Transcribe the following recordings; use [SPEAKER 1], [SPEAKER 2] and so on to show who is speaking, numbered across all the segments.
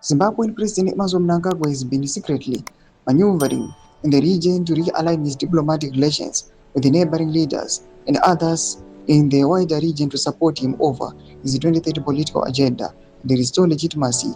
[SPEAKER 1] Zimbabwean President Emmerson Mnangagwa has been secretly maneuvering in the region to realign his diplomatic relations with the neighboring leaders and others in the wider region to support him over his 2030 political agenda and restore legitimacy,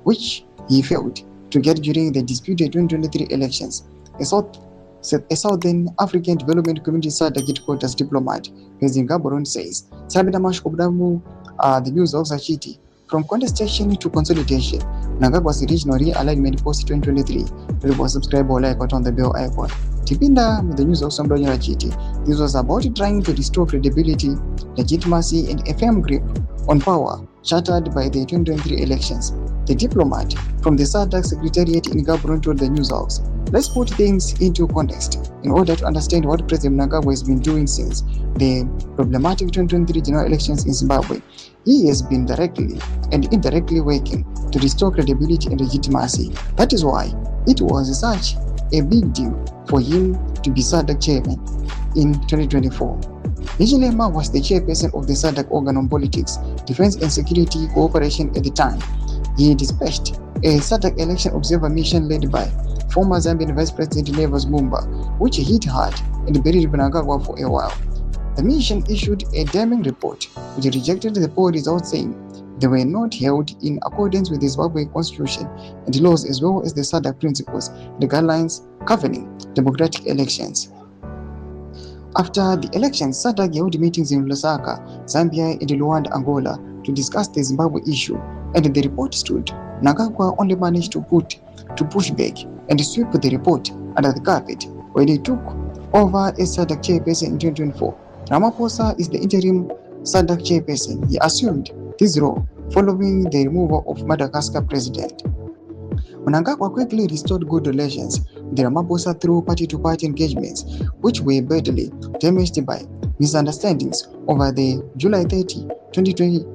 [SPEAKER 1] which he failed to get during the disputed 2023 elections. A Southern African Development Community SADC headquarters diplomat, President Gaborone says, the news of Zachiti, from contestation to consolidation, Mnangagwa's regional realignment post 2023. People subscribe or like on the bell icon. Tipinda with the news of Samdonya Rachiti. This was about trying to restore credibility, legitimacy, and a firm grip on power shattered by the 2023 elections. The diplomat from the SADC Secretariat in Gaborone told the news house, let's put things into context in order to understand what President Mnangagwa has been doing since the problematic 2023 general elections in Zimbabwe. He has been directly and indirectly working to restore credibility and legitimacy. That is why it was such a big deal for him to be SADC chairman in 2024. Hichilema was the chairperson of the SADC organ on politics, defense and security cooperation at the time. He dispatched a SADC election observer mission led by former Zambian Vice President Nevers Mumba, which hit hard and buried Mnangagwa for a while. The mission issued a damning report which rejected the poll results, saying they were not held in accordance with the Zimbabwe constitution and laws, as well as the SADC principles and guidelines governing democratic elections. After the elections, SADC held meetings in Lusaka, Zambia, and Luanda, Angola, to discuss the Zimbabwe issue, and the report stood. Mnangagwa only managed to push back and sweep the report under the carpet when he took over as SADC chairperson in 2024. Ramaphosa is the interim SADC chairperson. He assumed this role following the removal of Madagascar president. Mnangagwa quickly restored good relations with Ramaphosa through party-to-party engagements, which were badly damaged by misunderstandings over the July 30, 2020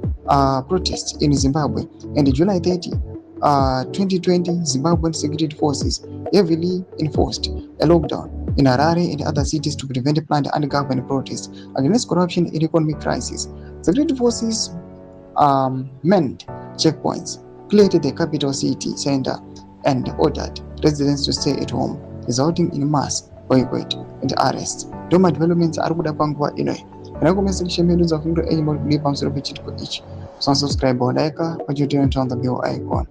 [SPEAKER 1] protests in Zimbabwe and the July 30, 2020 Zimbabwean security forces heavily enforced a lockdown in Harare and other cities to prevent planned ungoverned protests against corruption and economic crisis. Security forces manned checkpoints, cleared the capital city center, and ordered residents to stay at home, resulting in mass boycott and arrests. Doma developments are kuda panguva ino. Kana kumesa kushemedza za fundo enyi muli pamusoro pechitiko ichi. Subscribe or like, but you don't turn the bell icon.